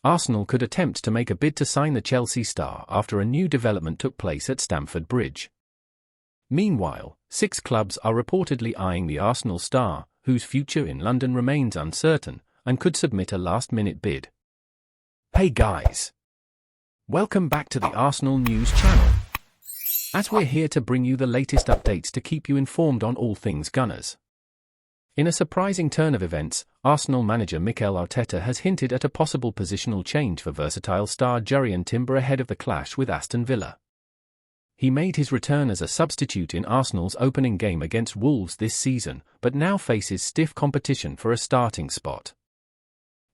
Arsenal could attempt to make a bid to sign the Chelsea star after a new development took place at Stamford Bridge. Meanwhile, 6 clubs are reportedly eyeing the Arsenal star, whose future in London remains uncertain, and could submit a last-minute bid. Hey guys! Welcome back to the Arsenal News channel. As we're here to bring you the latest updates to keep you informed on all things Gunners. In a surprising turn of events, Arsenal manager Mikel Arteta has hinted at a possible positional change for versatile star Jurrien Timber ahead of the clash with Aston Villa. He made his return as a substitute in Arsenal's opening game against Wolves this season, but now faces stiff competition for a starting spot.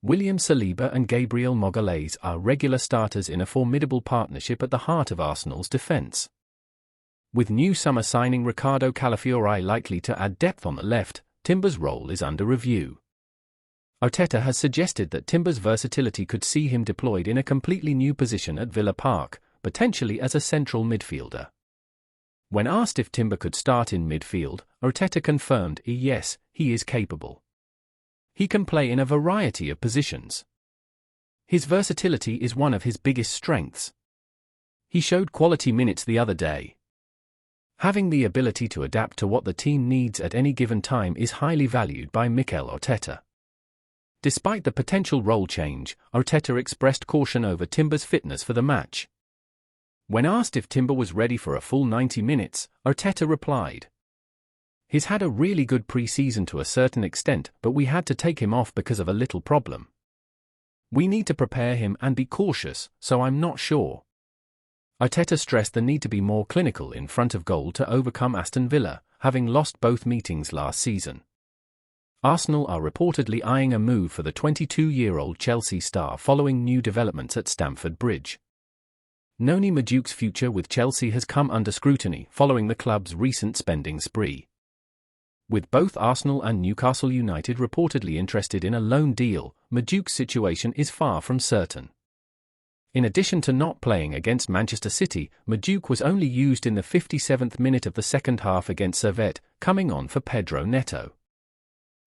William Saliba and Gabriel Magalhaes are regular starters in a formidable partnership at the heart of Arsenal's defence. With new summer signing Riccardo Calafiori likely to add depth on the left, Timber's role is under review. Arteta has suggested that Timber's versatility could see him deployed in a completely new position at Villa Park, potentially as a central midfielder. When asked if Timber could start in midfield, Arteta confirmed yes, he is capable. He can play in a variety of positions. His versatility is one of his biggest strengths. He showed quality minutes the other day. Having the ability to adapt to what the team needs at any given time is highly valued by Mikel Arteta. Despite the potential role change, Arteta expressed caution over Timber's fitness for the match. When asked if Timber was ready for a full 90 minutes, Arteta replied, "He's had a really good pre-season to a certain extent, but we had to take him off because of a little problem. We need to prepare him and be cautious, so I'm not sure." Arteta stressed the need to be more clinical in front of goal to overcome Aston Villa, having lost both meetings last season. Arsenal are reportedly eyeing a move for the 22-year-old Chelsea star following new developments at Stamford Bridge. Noni Madueke's future with Chelsea has come under scrutiny following the club's recent spending spree. With both Arsenal and Newcastle United reportedly interested in a loan deal, Madueke's situation is far from certain. In addition to not playing against Manchester City, Madueke was only used in the 57th minute of the second half against Servette, coming on for Pedro Neto.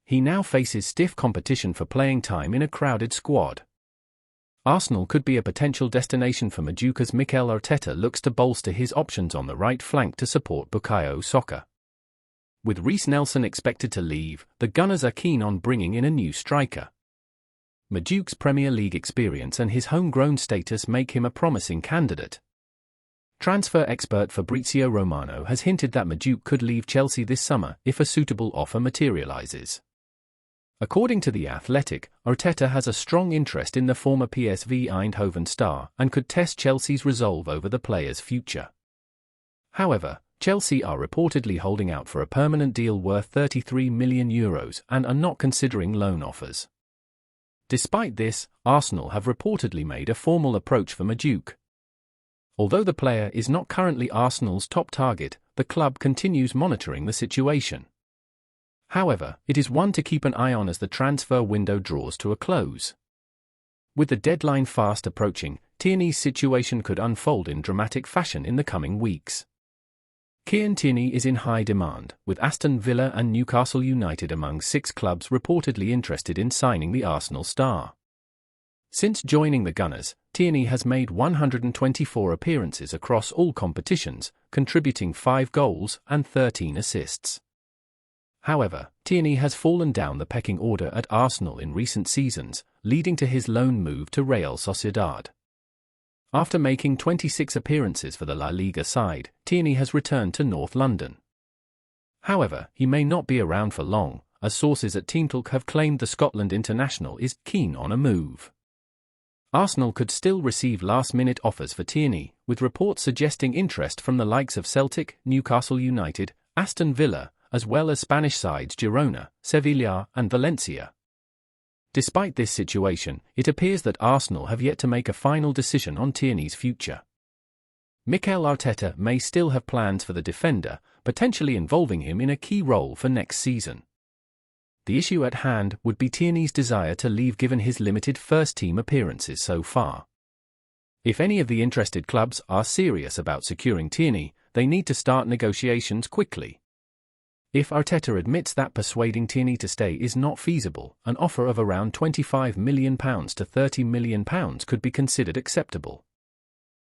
He now faces stiff competition for playing time in a crowded squad. Arsenal could be a potential destination for Madueke as Mikel Arteta looks to bolster his options on the right flank to support Bukayo Saka. With Reiss Nelson expected to leave, the Gunners are keen on bringing in a new striker. Madueke's Premier League experience and his homegrown status make him a promising candidate. Transfer expert Fabrizio Romano has hinted that Madueke could leave Chelsea this summer if a suitable offer materialises. According to The Athletic, Arteta has a strong interest in the former PSV Eindhoven star and could test Chelsea's resolve over the player's future. However, Chelsea are reportedly holding out for a permanent deal worth €33 million and are not considering loan offers. Despite this, Arsenal have reportedly made a formal approach for Madueke. Although the player is not currently Arsenal's top target, the club continues monitoring the situation. However, it is one to keep an eye on as the transfer window draws to a close. With the deadline fast approaching, Tierney's situation could unfold in dramatic fashion in the coming weeks. Kieran Tierney is in high demand, with Aston Villa and Newcastle United among 6 clubs reportedly interested in signing the Arsenal star. Since joining the Gunners, Tierney has made 124 appearances across all competitions, contributing 5 goals and 13 assists. However, Tierney has fallen down the pecking order at Arsenal in recent seasons, leading to his loan move to Real Sociedad. After making 26 appearances for the La Liga side, Tierney has returned to North London. However, he may not be around for long, as sources at Team Talk have claimed the Scotland international is keen on a move. Arsenal could still receive last-minute offers for Tierney, with reports suggesting interest from the likes of Celtic, Newcastle United, Aston Villa, as well as Spanish sides Girona, Sevilla, and Valencia. Despite this situation, it appears that Arsenal have yet to make a final decision on Tierney's future. Mikel Arteta may still have plans for the defender, potentially involving him in a key role for next season. The issue at hand would be Tierney's desire to leave given his limited first-team appearances so far. If any of the interested clubs are serious about securing Tierney, they need to start negotiations quickly. If Arteta admits that persuading Tierney to stay is not feasible, an offer of around £25 million to £30 million could be considered acceptable.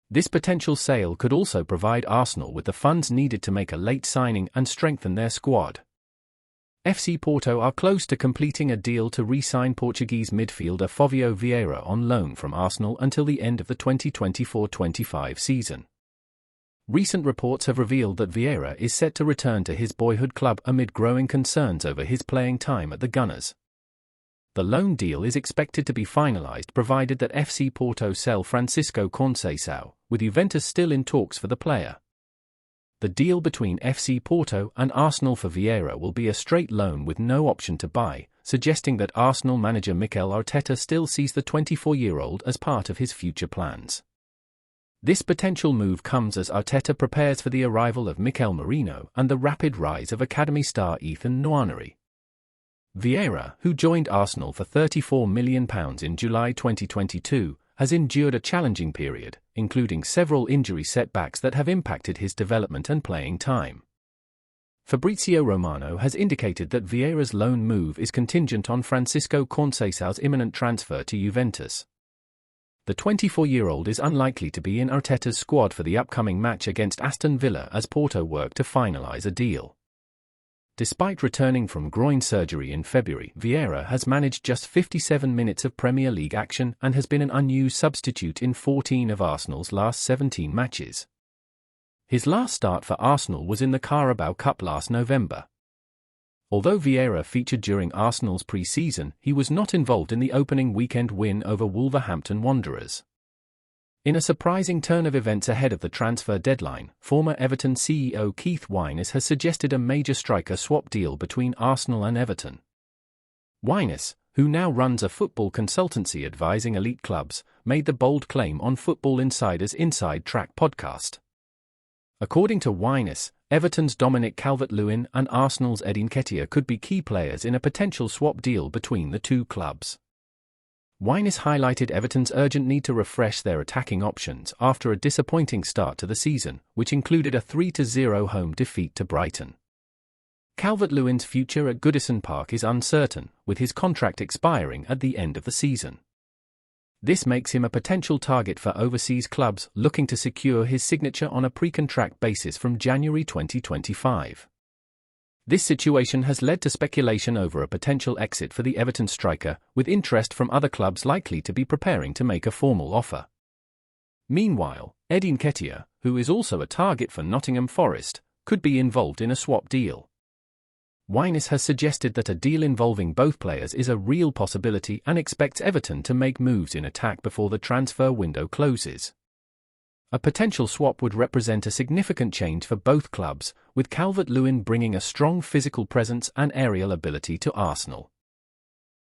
This potential sale could also provide Arsenal with the funds needed to make a late signing and strengthen their squad. FC Porto are close to completing a deal to re-sign Portuguese midfielder Fovio Vieira on loan from Arsenal until the end of the 2024-25 season. Recent reports have revealed that Vieira is set to return to his boyhood club amid growing concerns over his playing time at the Gunners. The loan deal is expected to be finalised provided that FC Porto sell Francisco Conceição, with Juventus still in talks for the player. The deal between FC Porto and Arsenal for Vieira will be a straight loan with no option to buy, suggesting that Arsenal manager Mikel Arteta still sees the 24-year-old as part of his future plans. This potential move comes as Arteta prepares for the arrival of Mikel Merino and the rapid rise of academy star Ethan Nwaneri. Vieira, who joined Arsenal for £34 million in July 2022, has endured a challenging period, including several injury setbacks that have impacted his development and playing time. Fabrizio Romano has indicated that Vieira's loan move is contingent on Francisco Conceição's imminent transfer to Juventus. The 24-year-old is unlikely to be in Arteta's squad for the upcoming match against Aston Villa as Porto work to finalise a deal. Despite returning from groin surgery in February, Vieira has managed just 57 minutes of Premier League action and has been an unused substitute in 14 of Arsenal's last 17 matches. His last start for Arsenal was in the Carabao Cup last November. Although Vieira featured during Arsenal's pre-season, he was not involved in the opening weekend win over Wolverhampton Wanderers. In a surprising turn of events ahead of the transfer deadline, former Everton CEO Keith Wyness has suggested a major striker swap deal between Arsenal and Everton. Wyness, who now runs a football consultancy advising elite clubs, made the bold claim on Football Insider's Inside Track podcast. According to Wyness, Everton's Dominic Calvert-Lewin and Arsenal's Eddie Nketiah could be key players in a potential swap deal between the two clubs. Wyness highlighted Everton's urgent need to refresh their attacking options after a disappointing start to the season, which included a 3-0 home defeat to Brighton. Calvert-Lewin's future at Goodison Park is uncertain, with his contract expiring at the end of the season. This makes him a potential target for overseas clubs looking to secure his signature on a pre-contract basis from January 2025. This situation has led to speculation over a potential exit for the Everton striker, with interest from other clubs likely to be preparing to make a formal offer. Meanwhile, Eddie Nketiah, who is also a target for Nottingham Forest, could be involved in a swap deal. Wyness has suggested that a deal involving both players is a real possibility and expects Everton to make moves in attack before the transfer window closes. A potential swap would represent a significant change for both clubs, with Calvert-Lewin bringing a strong physical presence and aerial ability to Arsenal.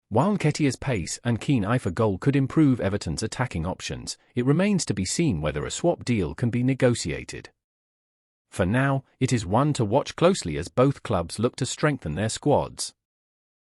While Nketiah's pace and keen eye for goal could improve Everton's attacking options, it remains to be seen whether a swap deal can be negotiated. For now, it is one to watch closely as both clubs look to strengthen their squads.